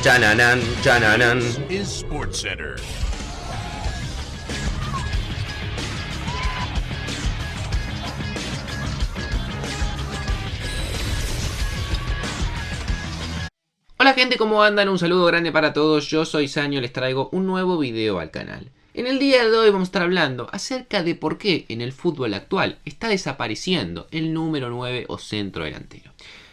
Chananan, chananan. Is SportsCenter. Hola gente, ¿cómo andan? Un saludo grande para todos, yo soy Saño, les traigo un nuevo video al canal. En el día de hoy vamos a estar hablando acerca de por qué en el fútbol actual está desapareciendo el número 9 o centro delantero.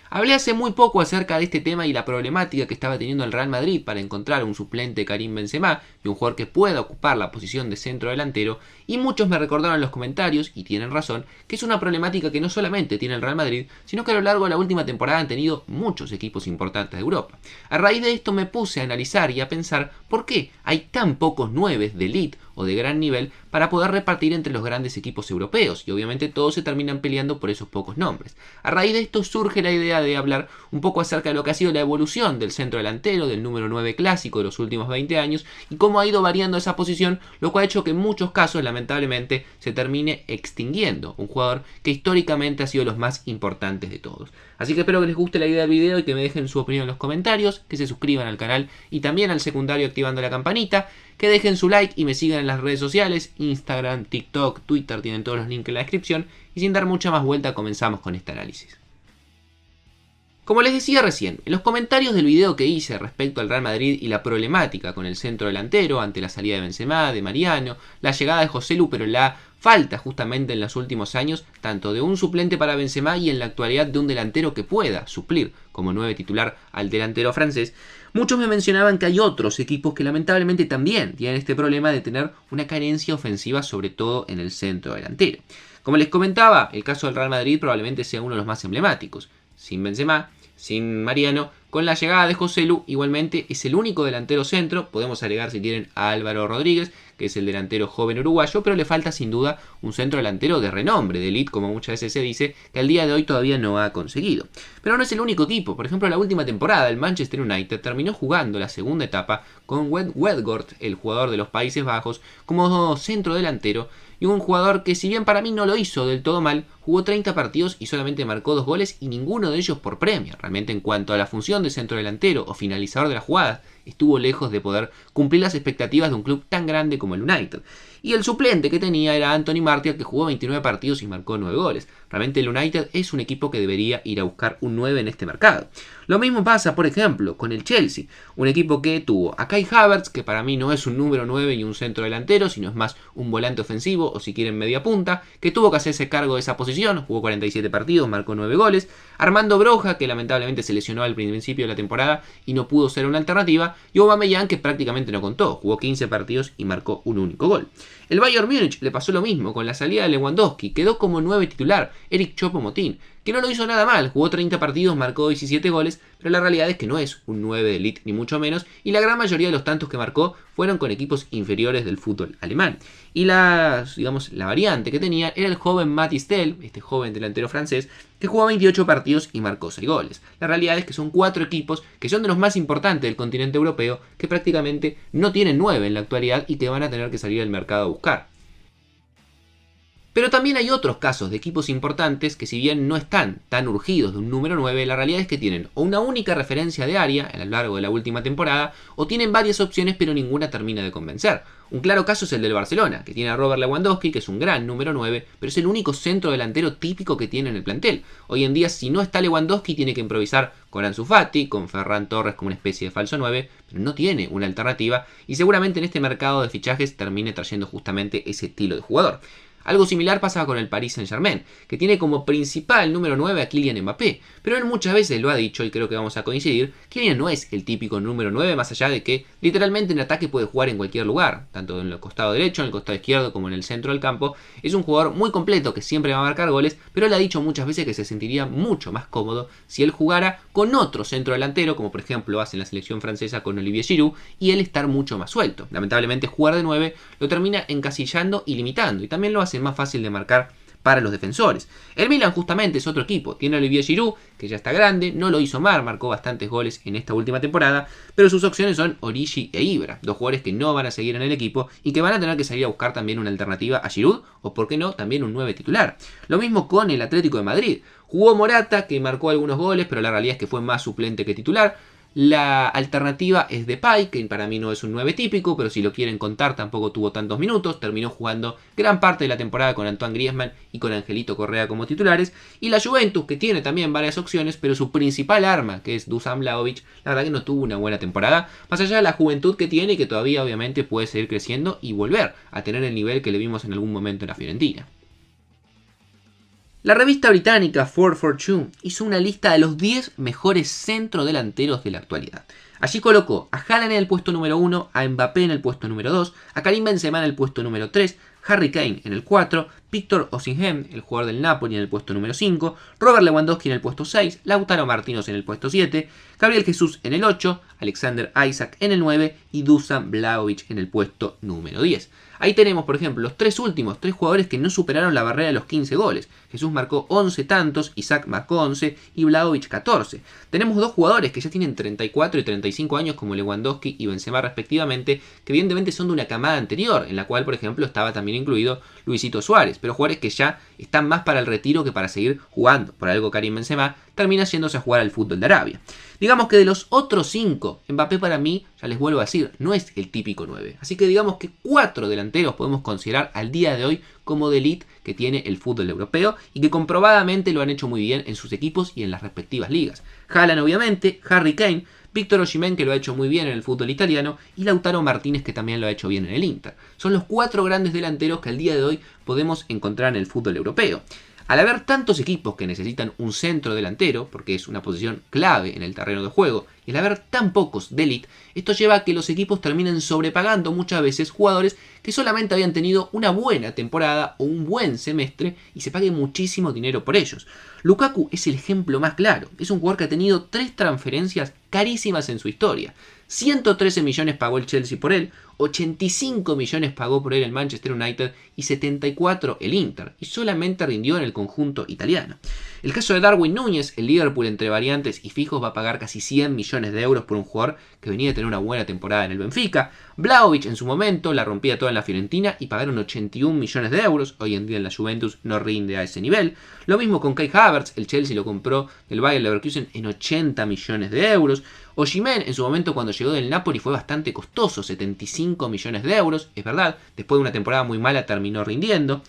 Hablé hace muy poco acerca de este tema y la problemática que estaba teniendo el Real Madrid para encontrar un suplente de Karim Benzema y un jugador que pueda ocupar la posición de centro delantero, y muchos me recordaron en los comentarios, y tienen razón, que es una problemática que no solamente tiene el Real Madrid, sino que a lo largo de la última temporada han tenido muchos equipos importantes de Europa. A raíz de esto me puse a analizar y a pensar por qué hay tan pocos 9 de elite o de gran nivel para poder repartir entre los grandes equipos europeos, y obviamente todos se terminan peleando por esos pocos nombres. A raíz de esto surge la idea de hablar un poco acerca de lo que ha sido la evolución del centro delantero, del número 9 clásico de los últimos 20 años, y cómo ha ido variando esa posición, lo cual ha hecho que en muchos casos lamentablemente se termine extinguiendo un jugador que históricamente ha sido los más importantes de todos. Así que espero que les guste la idea del video y que me dejen su opinión en los comentarios, que se suscriban al canal y también al secundario activando la campanita, que dejen su like y me sigan en las redes sociales, Instagram, TikTok, Twitter, tienen todos los links en la descripción, y sin dar mucha más vuelta comenzamos con este análisis. Como les decía recién, en los comentarios del video que hice respecto al Real Madrid y la problemática con el centro delantero ante la salida de Benzema, de Mariano, la llegada de Joselu, pero la falta justamente en los últimos años tanto de un suplente para Benzema y en la actualidad de un delantero que pueda suplir como 9 titular al delantero francés, muchos me mencionaban que hay otros equipos que lamentablemente también tienen este problema de tener una carencia ofensiva, sobre todo en el centro delantero. Como les comentaba, el caso del Real Madrid probablemente sea uno de los más emblemáticos. Sin Benzema, sin Mariano, con la llegada de Joselu, igualmente es el único delantero centro. Podemos agregar si quieren a Álvaro Rodríguez, que es el delantero joven uruguayo, pero le falta sin duda un centro delantero de renombre, de elite, como muchas veces se dice, que al día de hoy todavía no ha conseguido. Pero no es el único equipo. Por ejemplo, la última temporada el Manchester United terminó jugando la segunda etapa con Weghorst, el jugador de los Países Bajos, como centro delantero, y un jugador que, si bien para mí no lo hizo del todo mal, jugó 30 partidos y solamente marcó 2 goles, y ninguno de ellos por Premier. Realmente, en cuanto a la función de centro delantero o finalizador de las jugadas, estuvo lejos de poder cumplir las expectativas de un club tan grande como el United. Y el suplente que tenía era Anthony Martial, que jugó 29 partidos y marcó 9 goles. Realmente el United es un equipo que debería ir a buscar un 9 en este mercado. Lo mismo pasa, por ejemplo, con el Chelsea, un equipo que tuvo a Kai Havertz, que para mí no es un número 9 ni un centro delantero, sino es más un volante ofensivo o si quieren media punta, que tuvo que hacerse cargo de esa posición, jugó 47 partidos, marcó 9 goles. Armando Broja, que lamentablemente se lesionó al principio de la temporada y no pudo ser una alternativa, y Aubameyang, que prácticamente no contó, jugó 15 partidos y marcó un único gol. El Bayern Múnich le pasó lo mismo con la salida de Lewandowski, quedó como 9 titular Eric Choupo-Moting, que no lo hizo nada mal, jugó 30 partidos, marcó 17 goles, pero la realidad es que no es un 9 de elite ni mucho menos, y la gran mayoría de los tantos que marcó fueron con equipos inferiores del fútbol alemán. Y la variante que tenía era el joven Mathys Tel, este joven delantero francés, que jugó 28 partidos y marcó 6 goles. La realidad es que son 4 equipos que son de los más importantes del continente europeo, que prácticamente no tienen 9 en la actualidad y que van a tener que salir al mercado a buscar. Pero también hay otros casos de equipos importantes que, si bien no están tan urgidos de un número 9, la realidad es que tienen o una única referencia de área a lo largo de la última temporada, o tienen varias opciones pero ninguna termina de convencer. Un claro caso es el del Barcelona, que tiene a Robert Lewandowski, que es un gran número 9, pero es el único centro delantero típico que tiene en el plantel. Hoy en día, si no está Lewandowski, tiene que improvisar con Ansu Fati, con Ferran Torres como una especie de falso 9, pero no tiene una alternativa, y seguramente en este mercado de fichajes termine trayendo justamente ese estilo de jugador. Algo similar pasa con el Paris Saint-Germain, que tiene como principal número 9 a Kylian Mbappé, pero él muchas veces lo ha dicho y creo que vamos a coincidir, Kylian no es el típico número 9, más allá de que literalmente en ataque puede jugar en cualquier lugar, tanto en el costado derecho, en el costado izquierdo como en el centro del campo. Es un jugador muy completo que siempre va a marcar goles, pero él ha dicho muchas veces que se sentiría mucho más cómodo si él jugara con otro centro delantero, como por ejemplo hace en la selección francesa con Olivier Giroud, y él estar mucho más suelto. Lamentablemente jugar de 9 lo termina encasillando y limitando, y también lo hace más fácil de marcar para los defensores. El Milan justamente es otro equipo, tiene a Olivier Giroud, que ya está grande, no lo hizo mal, marcó bastantes goles en esta última temporada, pero sus opciones son Origi e Ibra, dos jugadores que no van a seguir en el equipo y que van a tener que salir a buscar también una alternativa a Giroud, o por qué no, también un 9 titular. Lo mismo con el Atlético de Madrid, jugó Morata, que marcó algunos goles, pero la realidad es que fue más suplente que titular. La alternativa es Depay, que para mí no es un 9 típico, pero si lo quieren contar tampoco tuvo tantos minutos, terminó jugando gran parte de la temporada con Antoine Griezmann y con Angelito Correa como titulares, y la Juventus, que tiene también varias opciones, pero su principal arma, que es Dusan Vlahovic, la verdad que no tuvo una buena temporada, más allá de la juventud que tiene y que todavía obviamente puede seguir creciendo y volver a tener el nivel que le vimos en algún momento en la Fiorentina. La revista británica 442 hizo una lista de los 10 mejores centrodelanteros de la actualidad. Allí colocó a Haaland en el puesto número 1, a Mbappé en el puesto número 2, a Karim Benzema en el puesto número 3, Harry Kane en el 4, Víctor Osimhen, el jugador del Napoli, en el puesto número 5, Robert Lewandowski en el puesto 6, Lautaro Martínez en el puesto 7, Gabriel Jesús en el 8, Alexander Isak en el 9 y Dusan Vlahovic en el puesto número 10. Ahí tenemos, por ejemplo, los tres jugadores que no superaron la barrera de los 15 goles. Jesús marcó 11 tantos, Isak marcó 11 y Vlahovic 14. Tenemos dos jugadores que ya tienen 34 y 35 años como Lewandowski y Benzema respectivamente, que evidentemente son de una camada anterior, en la cual, por ejemplo, estaba también incluido Luisito Suárez, pero jugadores que ya están más para el retiro que para seguir jugando. Por algo Karim Benzema termina yéndose a jugar al fútbol de Arabia. Digamos que de los otros 5, Mbappé para mí, ya les vuelvo a decir, no es el típico 9. Así que digamos que 4 delanteros podemos considerar al día de hoy como de elite que tiene el fútbol europeo y que comprobadamente lo han hecho muy bien en sus equipos y en las respectivas ligas. Haaland obviamente, Harry Kane, Víctor Osimhen, que lo ha hecho muy bien en el fútbol italiano, y Lautaro Martínez, que también lo ha hecho bien en el Inter. Son los 4 grandes delanteros que al día de hoy podemos encontrar en el fútbol europeo. Al haber tantos equipos que necesitan un centro delantero, porque es una posición clave en el terreno de juego, y al haber tan pocos de elite, esto lleva a que los equipos terminen sobrepagando muchas veces jugadores que solamente habían tenido una buena temporada o un buen semestre y se pague muchísimo dinero por ellos. Lukaku es el ejemplo más claro. Es un jugador que ha tenido 3 transferencias carísimas en su historia. 113 millones pagó el Chelsea por él, 85 millones pagó por él el Manchester United y 74 el Inter, y solamente rindió en el conjunto italiano. El caso de Darwin Núñez, el Liverpool entre variantes y fijos va a pagar casi 100 millones de euros por un jugador que venía de tener una buena temporada en el Benfica. Vlahovic en su momento la rompía toda en la Fiorentina y pagaron 81 millones de euros, hoy en día en la Juventus no rinde a ese nivel. Lo mismo con Kai Havertz, el Chelsea lo compró del Bayer Leverkusen en 80 millones de euros. Osimhen en su momento cuando llegó del Napoli fue bastante costoso, 75 millones de euros, es verdad, después de una temporada muy mala terminó rindiendo.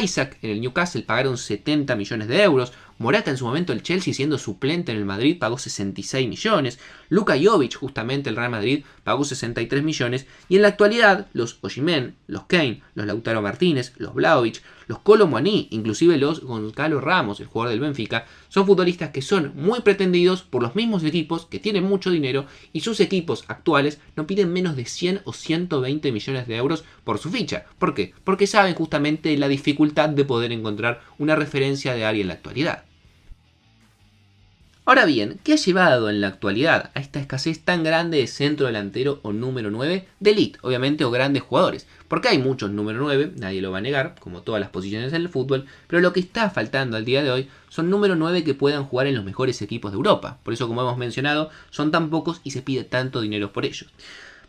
Isak en el Newcastle pagaron 70 millones de euros. Morata en su momento el Chelsea siendo suplente en el Madrid pagó 66 millones. Luka Jovic justamente el Real Madrid pagó 63 millones. Y en la actualidad los Osimhen, los Kane, los Lautaro Martínez, los Vlahovic, los Kolo Muani, inclusive los Gonzalo Ramos, el jugador del Benfica, son futbolistas que son muy pretendidos por los mismos equipos que tienen mucho dinero y sus equipos actuales no piden menos de 100 o 120 millones de euros por su ficha. ¿Por qué? Porque saben justamente la dificultad de poder encontrar una referencia de área en la actualidad. Ahora bien, ¿qué ha llevado en la actualidad a esta escasez tan grande de centro delantero o número 9 de elite, obviamente, o grandes jugadores? Porque hay muchos número 9, nadie lo va a negar, como todas las posiciones en el fútbol, pero lo que está faltando al día de hoy son número 9 que puedan jugar en los mejores equipos de Europa. Por eso, como hemos mencionado, son tan pocos y se pide tanto dinero por ellos.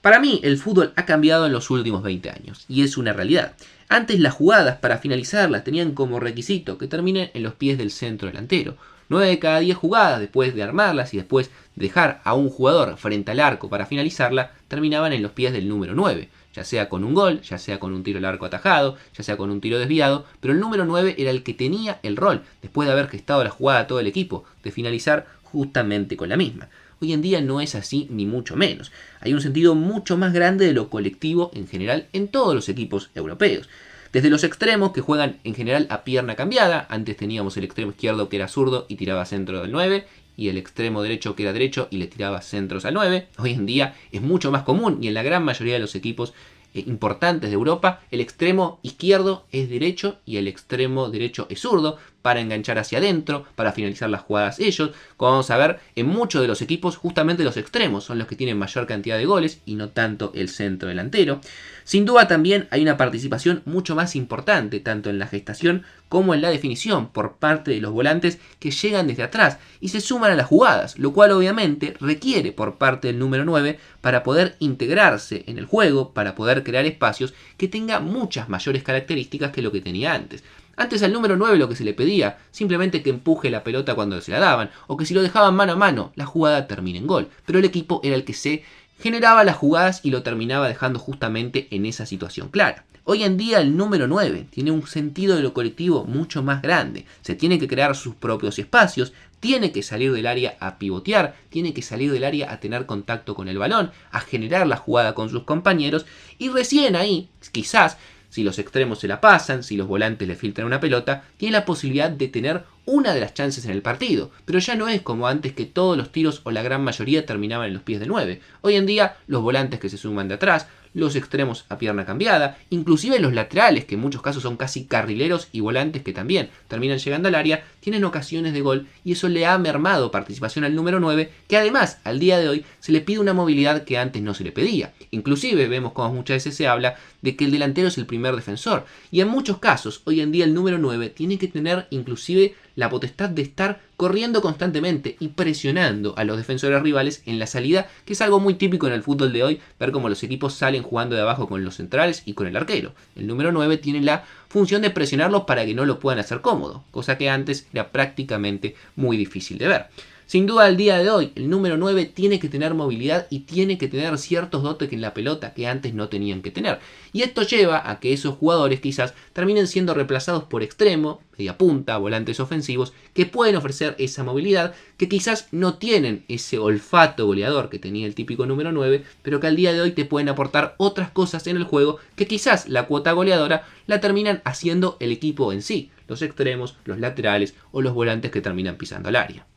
Para mí, el fútbol ha cambiado en los últimos 20 años, y es una realidad. Antes las jugadas, para finalizarlas, tenían como requisito que terminen en los pies del centro delantero. 9 de cada 10 jugadas, después de armarlas y después de dejar a un jugador frente al arco para finalizarla, terminaban en los pies del número 9. Ya sea con un gol, ya sea con un tiro al arco atajado, ya sea con un tiro desviado, pero el número 9 era el que tenía el rol, después de haber gestado la jugada a todo el equipo, de finalizar justamente con la misma. Hoy en día no es así, ni mucho menos. Hay un sentido mucho más grande de lo colectivo en general en todos los equipos europeos. Desde los extremos que juegan en general a pierna cambiada, antes teníamos el extremo izquierdo que era zurdo y tiraba centro del 9, y el extremo derecho que era derecho y le tiraba centros al 9. Hoy en día es mucho más común y en la gran mayoría de los equipos importantes de Europa, el extremo izquierdo es derecho y el extremo derecho es zurdo para enganchar hacia adentro, para finalizar las jugadas ellos. Como vamos a ver, en muchos de los equipos justamente los extremos son los que tienen mayor cantidad de goles y no tanto el centro delantero. Sin duda también hay una participación mucho más importante tanto en la gestación como en la definición por parte de los volantes que llegan desde atrás y se suman a las jugadas, lo cual obviamente requiere por parte del número 9 para poder integrarse en el juego, para poder crear espacios que tenga muchas mayores características que lo que tenía antes. Antes al número 9 lo que se le pedía, simplemente que empuje la pelota cuando se la daban, o que si lo dejaban mano a mano, la jugada termine en gol. Pero el equipo era el que se generaba las jugadas y lo terminaba dejando justamente en esa situación clara. Hoy en día el número 9 tiene un sentido de lo colectivo mucho más grande. Se tiene que crear sus propios espacios, tiene que salir del área a pivotear, tiene que salir del área a tener contacto con el balón, a generar la jugada con sus compañeros y recién ahí, quizás, si los extremos se la pasan, si los volantes le filtran una pelota, tiene la posibilidad de tener una de las chances en el partido. Pero ya no es como antes que todos los tiros o la gran mayoría terminaban en los pies del 9. Hoy en día los volantes que se suman de atrás, los extremos a pierna cambiada, inclusive los laterales, que en muchos casos son casi carrileros y volantes que también terminan llegando al área, tienen ocasiones de gol y eso le ha mermado participación al número 9, que además al día de hoy se le pide una movilidad que antes no se le pedía. Inclusive vemos como muchas veces se habla de que el delantero es el primer defensor y en muchos casos hoy en día el número 9 tiene que tener inclusive la potestad de estar corriendo constantemente y presionando a los defensores rivales en la salida, que es algo muy típico en el fútbol de hoy, ver cómo los equipos salen jugando de abajo con los centrales y con el arquero. El número 9 tiene la función de presionarlos para que no lo puedan hacer cómodo, cosa que antes era prácticamente muy difícil de ver. Sin duda, al día de hoy, el número 9 tiene que tener movilidad y tiene que tener ciertos dotes en la pelota que antes no tenían que tener. Y esto lleva a que esos jugadores quizás terminen siendo reemplazados por extremo, media punta, volantes ofensivos, que pueden ofrecer esa movilidad, que quizás no tienen ese olfato goleador que tenía el típico número 9, pero que al día de hoy te pueden aportar otras cosas en el juego que quizás la cuota goleadora la terminan haciendo el equipo en sí, los extremos, los laterales o los volantes que terminan pisando al área.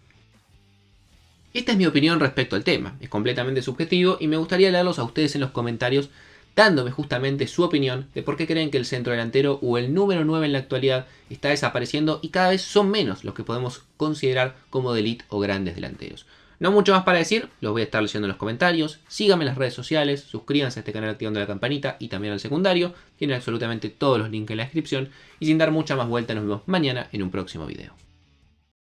Esta es mi opinión respecto al tema, es completamente subjetivo y me gustaría leerlos a ustedes en los comentarios dándome justamente su opinión de por qué creen que el centro delantero o el número 9 en la actualidad está desapareciendo y cada vez son menos los que podemos considerar como de elite o grandes delanteros. No mucho más para decir, los voy a estar leyendo en los comentarios, síganme en las redes sociales, suscríbanse a este canal activando la campanita y también al secundario, tienen absolutamente todos los links en la descripción y sin dar mucha más vuelta nos vemos mañana en un próximo video.